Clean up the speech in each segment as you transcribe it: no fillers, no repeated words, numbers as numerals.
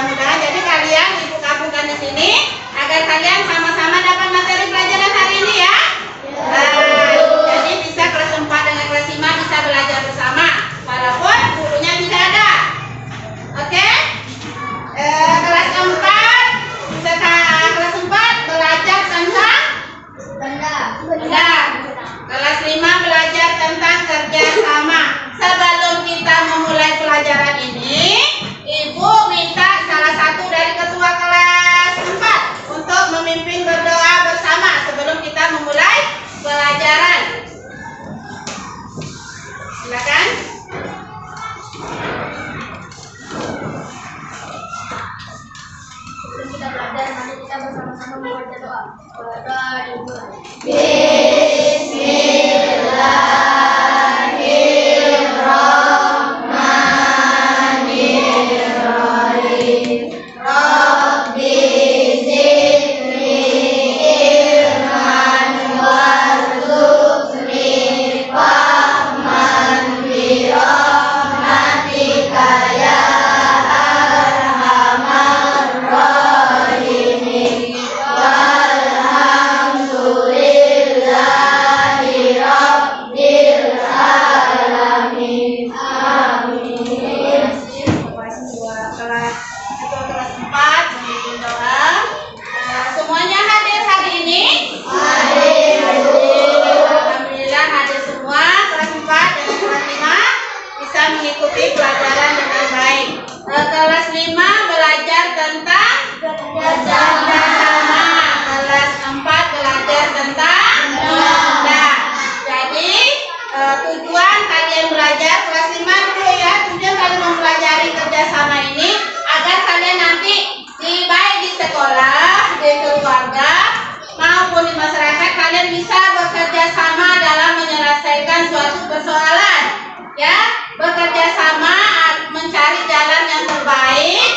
mudah-mudahan jadi kalian dibuka-bukan di sini agar kalian sama-sama dapat materi pelajaran hari ini ya. Jadi bisa kelas 4 dengan kelas 5 bisa belajar bersama walaupun gurunya tidak ada. Oke? Kelas 4 kelas 4 belajar tentang benda. Kelas 5 belajar tentang kerjasama. Sebelum kita memulai pelajaran ini, Ibu minta salah satu dari ketua kelas 4 untuk memimpin berdoa bersama sebelum kita memulai pelajaran. Silakan. Sebelum kita belajar, mari kita bersama-sama membaca doa. Mengikuti pelajaran dengan baik. Kelas 5 belajar tentang kerjasama. Kelas 4 belajar tentang benda. Jadi tujuan kalian belajar kelas 5 dulu ya. Tujuan kalian mempelajari kerjasama ini agar kalian nanti baik di sekolah, di keluarga maupun di masyarakat kalian bisa bekerja sama dalam menyelesaikan suatu persoalan. Ya, bekerja sama mencari jalan yang terbaik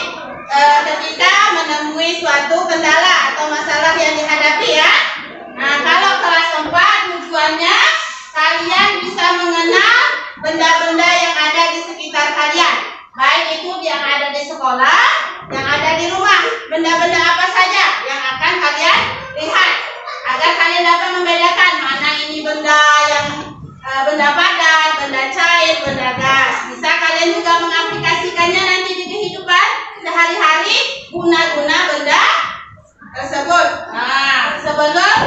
ketika menemui suatu kendala atau masalah yang dihadapi ya. Nah, kalau kelas 4 tujuannya kalian bisa mengenal benda-benda yang ada di sekitar kalian. Baik itu yang ada di sekolah, yang ada di rumah. Benda-benda apa saja yang akan kalian lihat agar kalian dapat membedakan mana ini benda yang benda padat, benda cair, benda gas. Bisa kalian juga mengaplikasikannya nanti di kehidupan sehari-hari guna-guna benda tersebut. Nah, sebelum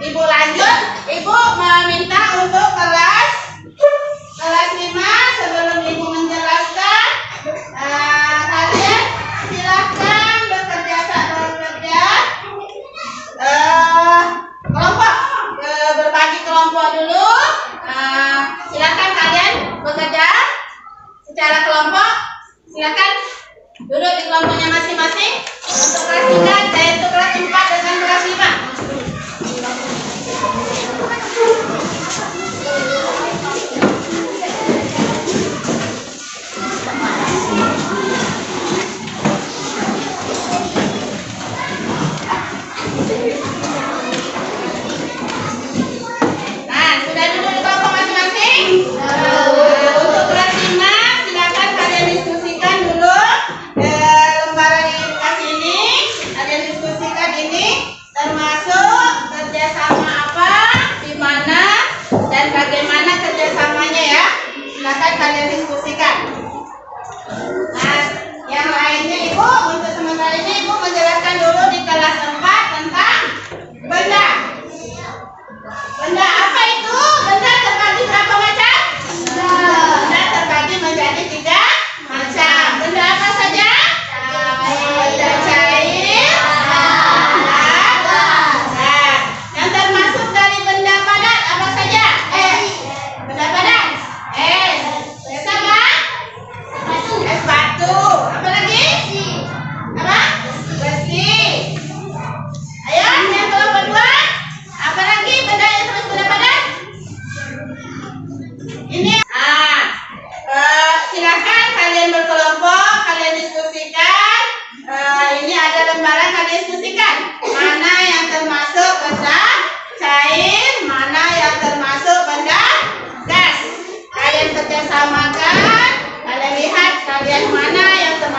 Ibu lanjut, Ibu meminta untuk kelas 5 sebelum Ibu menjelaskan, kalian silakan bekerja kelompok. Berbagi kelompok dulu. Silakan kalian bekerja secara kelompok. Silakan duduk di kelompoknya masing-masing. Untuk kelas 3, saya untuk kelas 4 dengan kelas 5. Untuk kelas 5 silakan kalian diskusikan dulu lembaran edukasi ini. Kalian diskusikan ini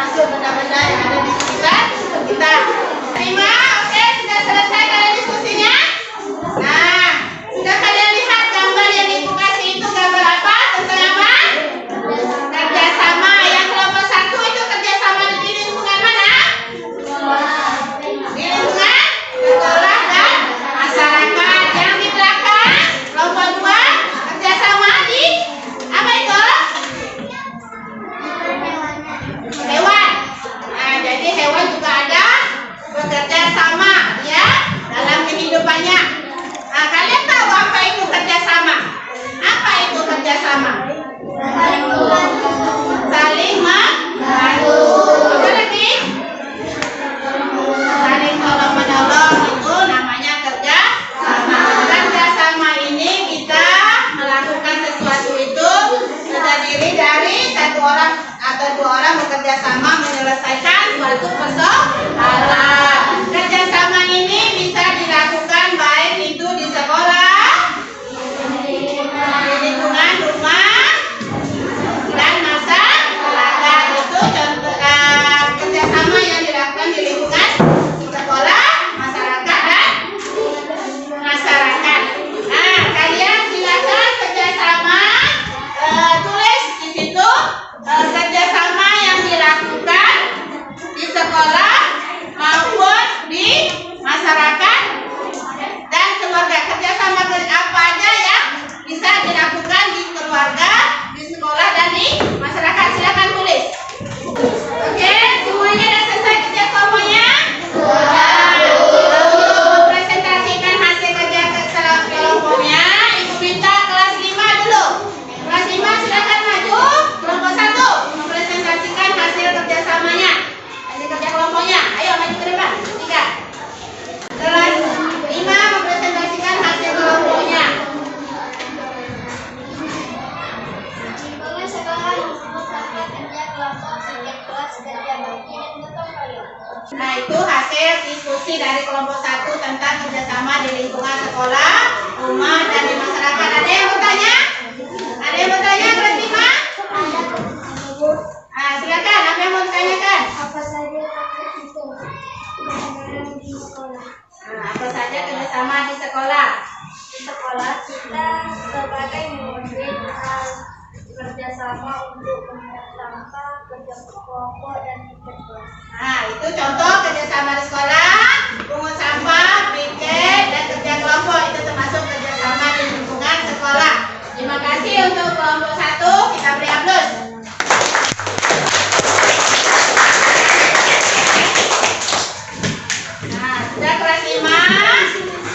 termasuk benda-benda yang ada di sekitar kita. Terima, oke, sudah selesai kalian diskusinya? Nah, sudah kalian lihat gambar yang ibu kasih itu gambar apa? Tentang apa? Kerjasama. Yang kelompok 1 itu kerjasama di lingkungan mana? Di lingkungan sekolah dan masyarakat. Yang di belakang kelompok 2 kerjasama di apa itu? Hewan. Nah, jadi hewan juga ada bekerja sama ya dalam kehidupannya. Nah, kalian tahu apa itu kerjasama? Apa itu kerjasama? Saling membantu. Apa lagi? Saling tolong menolong, itu namanya kerjasama. Kerjasama ini kita melakukan sesuatu itu terdiri dari satu orang atau 2 orang bekerja sama menyelesaikan suatu persoalan. Kerjasama ini bisa dilakukan baik itu di sekolah, di lingkungan rumah, dan masyarakat. Itu contoh kerjasama yang dilakukan di lingkungan sekolah, masyarakat, dan masyarakat. Nah, kalian silakan kerjasama tulis di situ kerjasama yang dilakukan di sekolah maupun di masyarakat dan keluarga. Kerjasama apa aja yang bisa dilakukan di keluarga, di sekolah, dan di masyarakat. Silakan tulis. Oke, semuanya sudah selesai kerja kelompoknya? Untuk mempresentasikan hasil kerja kelompoknya, ibu minta kelas 5 dulu. Kelas 5 silakan maju. Kelompok 1 mempresentasikan hasil kerjasamanya, hasil kerja kelompoknya. Ayo maju ke depan. 3. Kelas 5 mempresentasikan hasil kelompoknya. Lingkungan sekolah disebut hasil kerja kelompok setiap kelas kerja bagi dan gotong royong. Nah, itu hasil diskusi dari kelompok 1 tentang kerjasama di lingkungan sekolah, rumah, dan di masyarakat. Ada yang bertanya? Ada yang bertanya kelas 5? Nah, silakan. Apa yang mau ditanyakan? Apa saja taktik itu kerjasama di sekolah? Nah, apa saja kerjasama di sekolah? Di sekolah kita sebagai murid kerjasama untuk menyiap sampah, kerja kelompok, dan ikut kelas. Nah, itu contoh kerjasama di sekolah, pungut sampah, piket, dan kerja kelompok. Itu termasuk kerjasama di lingkungan sekolah. Terima kasih untuk kelompok 1. Kita beri aplaus. Nah, sudah kelas 5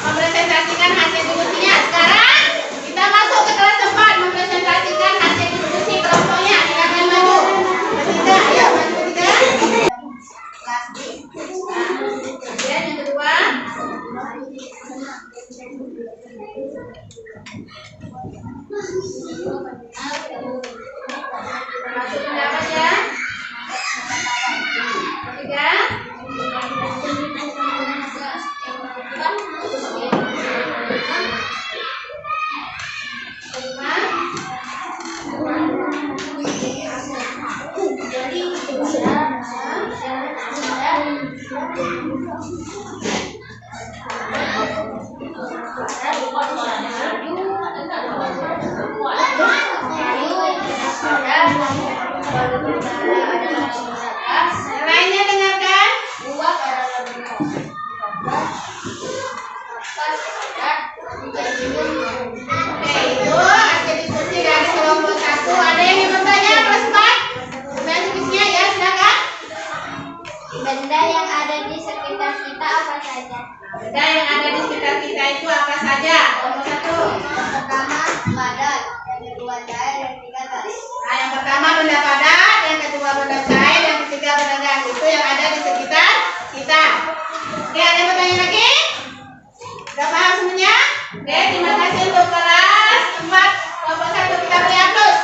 mempresentasikan hasil diskusinya. Sekarang kita masuk ke kelas 4 mempresentasikan hasil diskusi kelompoknya. Silakan maju. Ketiga, ayo maju ketiga. Kelas D. Nah, kemudian yang kedua. Masuk pendapat ya. Ketiga. Yang lainnya dengarkan. Oke, itu hasil diskusi dari kelompok 1. Ada yang ingin bertanya kelas 4? Sudah diskusinya ya, silakan. Benda yang ada di sekitar kita apa saja? Benda yang ada di sekitar kita itu apa saja? Kelompok 1. Pertama, padat. Yang kedua, cair. Yang ketiga, gas. Nah, yang pertama benda padat, yang kedua benda cair, yang ketiga benda gas. Itu yang ada di sekitar kita. Oke, ada yang bertanya lagi? Sudah paham semuanya? Oke, terima kasih untuk kelas 4 kelompok 1. Kita beri aplaus.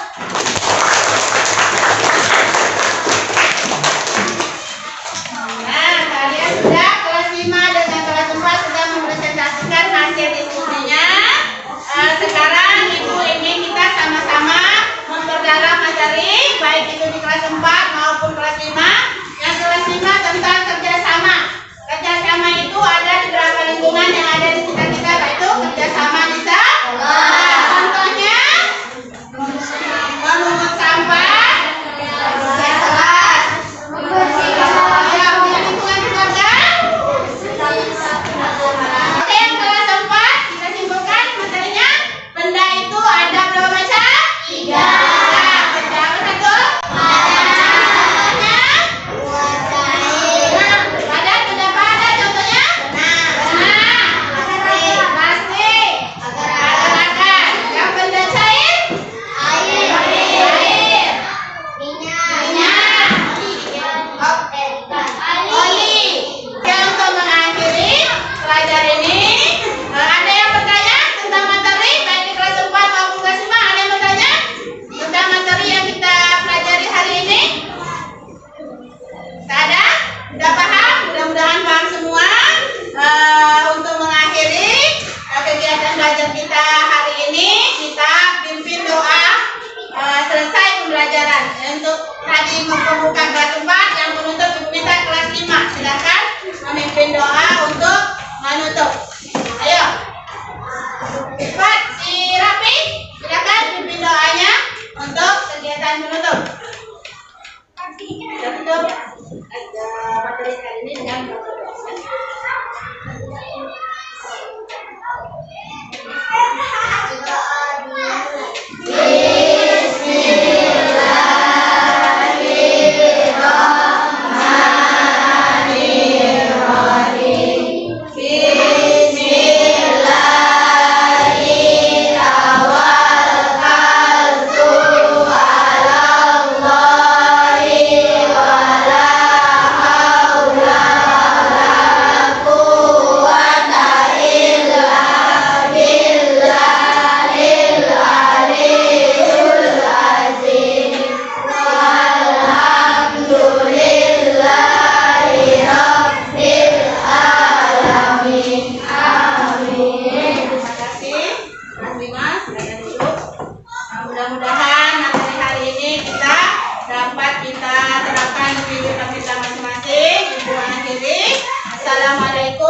Nah, kalian sudah kelas 5 dengan kelas 4 sudah mempresentasikan hasil diskusinya. Sekarang ibu ingin kita sama-sama memperdalam materi, baik itu di kelas 4 maupun kelas 5.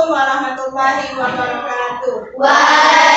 Assalamualaikum warahmatullahi wabarakatuh. Waalaikumsalam.